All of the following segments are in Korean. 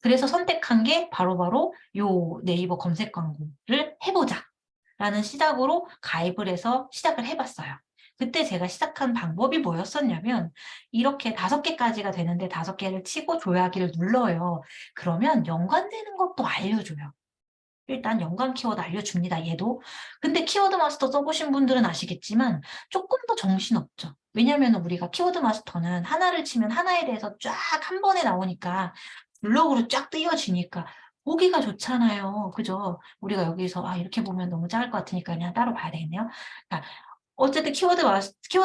그래서 선택한 게 바로바로 요 네이버 검색 광고를 해보자 라는 시작으로 가입을 해서 시작을 해봤어요. 그때 제가 시작한 방법이 뭐였었냐면 이렇게 5개까지가 되는데 5개를 치고 조회하기를 눌러요. 그러면 연관되는 것도 알려줘요. 일단 연관 키워드 알려줍니다. 얘도. 근데 키워드 마스터 써보신 분들은 아시겠지만 조금 더 정신없죠. 왜냐하면 우리가 키워드 마스터는 하나를 치면 하나에 대해서 쫙 한 번에 나오니까 블록으로 쫙 띄워지니까 보기가 좋잖아요. 그죠? 우리가 여기서 이렇게 보면 너무 작을 것 같으니까 그냥 따로 봐야 되겠네요. 그러니까 어쨌든 키워드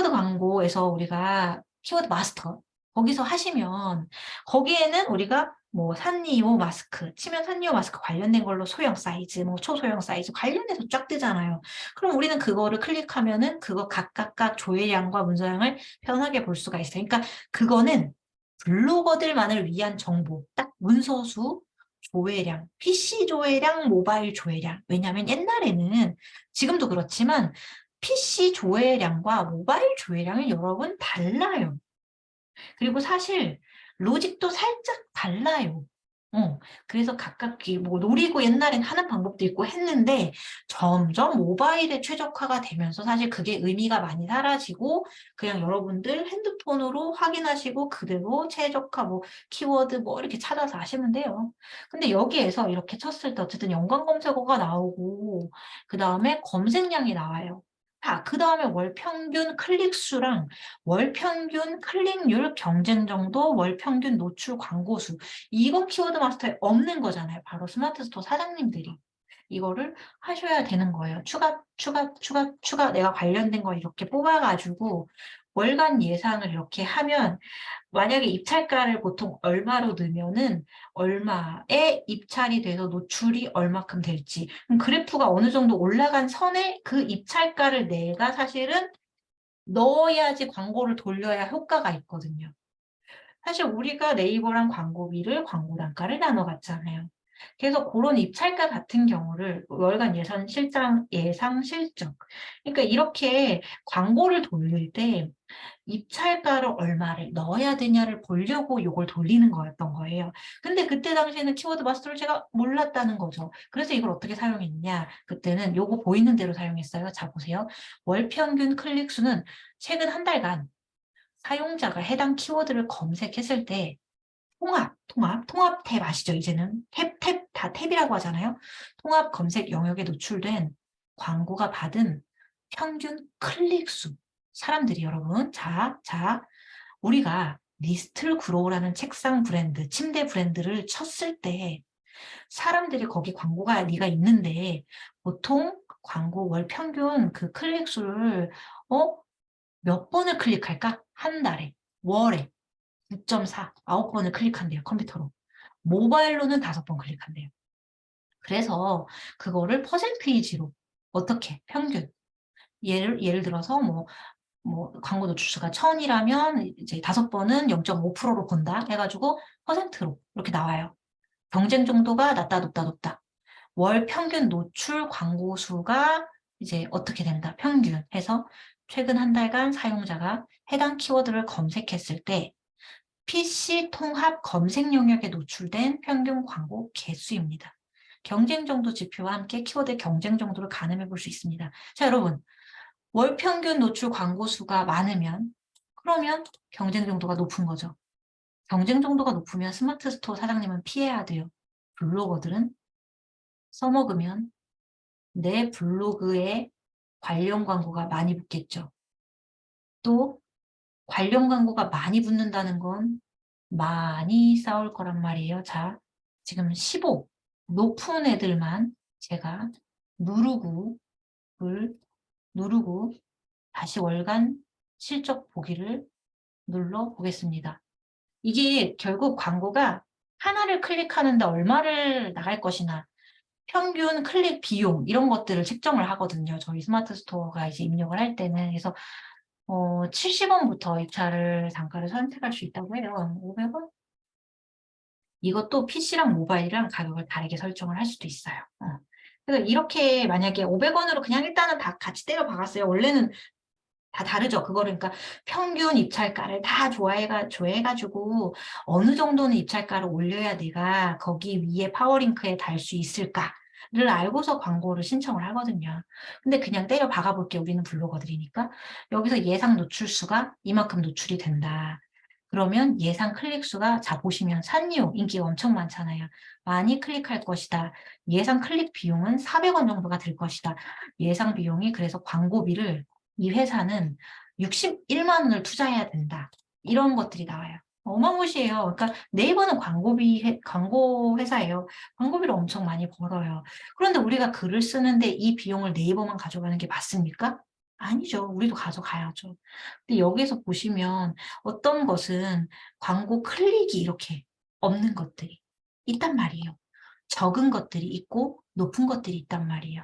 광고에서 우리가 키워드 마스터 거기서 하시면 거기에는 우리가 뭐 산리오 마스크 치면 산리오 마스크 관련된 걸로 소형 사이즈, 뭐 초소형 사이즈 관련해서 쫙 뜨잖아요. 그럼 우리는 그거를 클릭하면은 그거 각각 조회량과 문서량을 편하게 볼 수가 있어요. 그러니까 그거는 블로거들만을 위한 정보, 딱 문서수, 조회량, PC 조회량, 모바일 조회량. 왜냐하면 옛날에는 지금도 그렇지만 PC 조회량과 모바일 조회량이 여러분 달라요. 그리고 사실 로직도 살짝 달라요. 그래서 각각 뭐 노리고 옛날엔 하는 방법도 있고 했는데 점점 모바일에 최적화가 되면서 사실 그게 의미가 많이 사라지고 그냥 여러분들 핸드폰으로 확인하시고 그대로 최적화 뭐 키워드 뭐 이렇게 찾아서 하시면 돼요. 근데 여기에서 이렇게 쳤을 때 어쨌든 연관 검색어가 나오고 그 다음에 검색량이 나와요. 그 다음에 월 평균 클릭 수랑 월 평균 클릭률 경쟁 정도, 월 평균 노출 광고 수. 이건 키워드 마스터에 없는 거잖아요. 바로 스마트 스토어 사장님들이. 이거를 하셔야 되는 거예요. 추가. 내가 관련된 거 이렇게 뽑아가지고 월간 예상을 이렇게 하면 만약에 입찰가를 보통 얼마로 넣으면은 얼마에 입찰이 돼서 노출이 얼마큼 될지. 그럼 그래프가 어느 정도 올라간 선에 그 입찰가를 내가 사실은 넣어야지 광고를 돌려야 효과가 있거든요. 사실 우리가 네이버랑 광고비를 광고 단가를 나눠 갔잖아요. 그래서 그런 입찰가 같은 경우를 월간 예상 실적. 그러니까 이렇게 광고를 돌릴 때 입찰가를 얼마를 넣어야 되냐를 보려고 이걸 돌리는 거였던 거예요. 근데 그때 당시에는 키워드 마스터를 제가 몰랐다는 거죠. 그래서 이걸 어떻게 사용했냐. 그때는 요거 보이는 대로 사용했어요. 자, 보세요. 월 평균 클릭 수는 최근 한 달간 사용자가 해당 키워드를 검색했을 때 통합 탭 아시죠? 이제는 다 탭이라고 하잖아요. 통합 검색 영역에 노출된 광고가 받은 평균 클릭 수. 사람들이 여러분, 자, 우리가 니스틀 그로우라는 책상 브랜드, 침대 브랜드를 쳤을 때 사람들이 거기 광고가 네가 있는데 보통 광고 월 평균 그 클릭 수를 몇 번을 클릭할까? 한 달에, 월에 9.4, 9번을 클릭한대요, 컴퓨터로. 모바일로는 5번 클릭한대요. 그래서 그거를 퍼센테이지로 어떻게 평균 예를 들어서 광고 노출수가 1000이라면 이제 5번은 0.5%로 본다 해가지고 퍼센트로 이렇게 나와요. 경쟁 정도가 높다. 월 평균 노출 광고 수가 이제 어떻게 된다 평균 해서 최근 한 달간 사용자가 해당 키워드를 검색했을 때 PC 통합 검색 영역에 노출된 평균 광고 개수입니다. 경쟁 정도 지표와 함께 키워드 경쟁 정도를 가늠해 볼 수 있습니다. 자, 여러분. 월 평균 노출 광고 수가 많으면 그러면 경쟁 정도가 높은 거죠. 경쟁 정도가 높으면 스마트 스토어 사장님은 피해야 돼요. 블로거들은 써먹으면 내 블로그에 관련 광고가 많이 붙겠죠. 또 관련 광고가 많이 붙는다는 건 많이 싸울 거란 말이에요. 자, 지금 15 높은 애들만 제가 누르고 누르고 다시 월간 실적 보기를 눌러 보겠습니다. 이게 결국 광고가 하나를 클릭하는데 얼마를 나갈 것이나 평균 클릭 비용 이런 것들을 책정을 하거든요. 저희 스마트 스토어가 이제 입력을 할 때는. 그래서 70원부터 입찰을 단가를 선택할 수 있다고 해요. 500원? 이것도 PC랑 모바일이랑 가격을 다르게 설정을 할 수도 있어요. 그래서 이렇게 만약에 500원으로 그냥 일단은 다 같이 때려 박았어요. 원래는 다 다르죠. 그거를 그러니까 평균 입찰가를 다 조회해가지고 어느 정도는 입찰가를 올려야 내가 거기 위에 파워링크에 달 수 있을까를 알고서 광고를 신청을 하거든요. 근데 그냥 때려 박아볼게 우리는 블로거들이니까 여기서 예상 노출수가 이만큼 노출이 된다. 그러면 예상 클릭 수가 자 보시면 산리오 인기가 엄청 많잖아요. 많이 클릭할 것이다. 예상 클릭 비용은 400원 정도가 들 것이다. 예상 비용이 그래서 광고비를 이 회사는 61만 원을 투자해야 된다. 이런 것들이 나와요. 어마무시해요. 그러니까 네이버는 광고 회사예요. 광고비를 엄청 많이 벌어요. 그런데 우리가 글을 쓰는데 이 비용을 네이버만 가져가는 게 맞습니까? 아니죠. 우리도 가져가야죠. 근데 여기서 보시면 어떤 것은 광고 클릭이 이렇게 없는 것들이 있단 말이에요. 적은 것들이 있고 높은 것들이 있단 말이에요.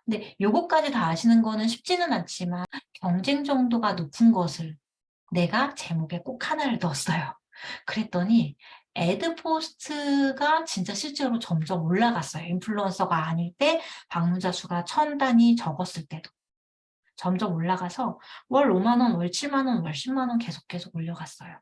근데 요것까지 다 아시는 거는 쉽지는 않지만 경쟁 정도가 높은 것을 내가 제목에 꼭 하나를 넣었어요. 그랬더니 애드포스트가 진짜 실제로 점점 올라갔어요. 인플루언서가 아닐 때 방문자 수가 1000단위 적었을 때도 점점 올라가서 월 5만 원, 월 7만 원, 월 10만 원 계속 올려갔어요.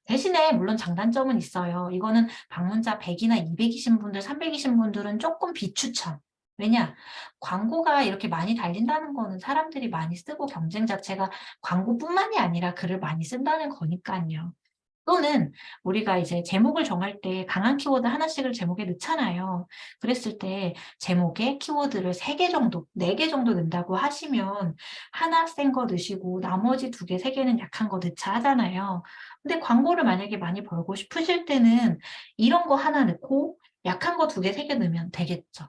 대신에 물론 장단점은 있어요. 이거는 방문자 100이나 200이신 분들, 300이신 분들은 조금 비추천. 왜냐? 광고가 이렇게 많이 달린다는 거는 사람들이 많이 쓰고 경쟁 자체가 광고뿐만이 아니라 글을 많이 쓴다는 거니까요. 또는 우리가 이제 제목을 정할 때 강한 키워드 하나씩을 제목에 넣잖아요. 그랬을 때 제목에 키워드를 3개 정도, 4개 정도 넣는다고 하시면 하나 센 거 넣으시고 나머지 2개, 3개는 약한 거 넣자 하잖아요. 근데 광고를 만약에 많이 벌고 싶으실 때는 이런 거 하나 넣고 약한 거 2개, 3개 넣으면 되겠죠.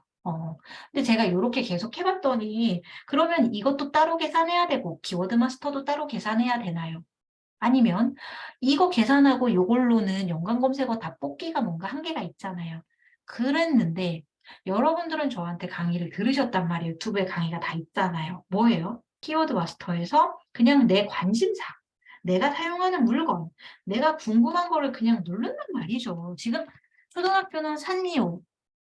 근데 제가 이렇게 계속 해봤더니 그러면 이것도 따로 계산해야 되고 키워드 마스터도 따로 계산해야 되나요? 아니면 이거 계산하고 요걸로는 연관 검색어 다 뽑기가 뭔가 한계가 있잖아요. 그랬는데 여러분들은 저한테 강의를 들으셨단 말이에요. 유튜브에 강의가 다 있잖아요. 뭐예요? 키워드 마스터에서 그냥 내 관심사, 내가 사용하는 물건, 내가 궁금한 거를 그냥 누른단 말이죠. 지금 초등학교는 산리오,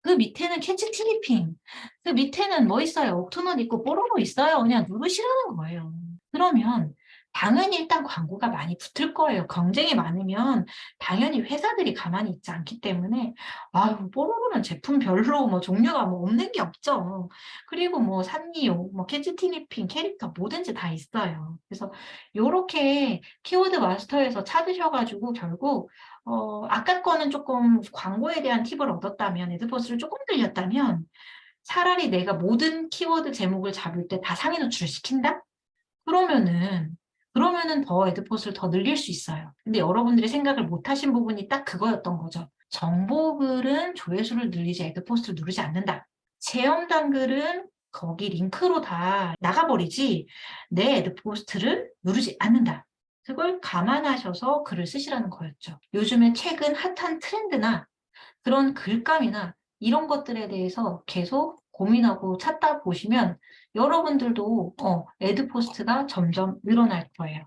그 밑에는 캐치 티니핑, 그 밑에는 뭐 있어요? 옥토넛 있고 뽀로로 있어요. 그냥 누르시라는 거예요. 그러면 당연히 일단 광고가 많이 붙을 거예요. 경쟁이 많으면 당연히 회사들이 가만히 있지 않기 때문에 아유 뽀로로는 제품별로 뭐 종류가 뭐 없는 게 없죠. 그리고 뭐 산리오, 뭐 캐치티니핑 캐릭터 뭐든지 다 있어요. 그래서 요렇게 키워드 마스터에서 찾으셔가지고 결국 아까 거는 조금 광고에 대한 팁을 얻었다면 에드포스를 조금 들렸다면 차라리 내가 모든 키워드 제목을 잡을 때 다 상위 노출을 시킨다? 그러면은 더 에드포스를 더 늘릴 수 있어요. 근데 여러분들이 생각을 못 하신 부분이 딱 그거였던 거죠. 정보글은 조회수를 늘리지 에드포스를 누르지 않는다. 체험단 글은 거기 링크로 다 나가버리지 내 에드포스트를 누르지 않는다. 그걸 감안하셔서 글을 쓰시라는 거였죠. 요즘에 최근 핫한 트렌드나 그런 글감이나 이런 것들에 대해서 계속 고민하고 찾다 보시면 여러분들도 에드포스트가 점점 늘어날 거예요.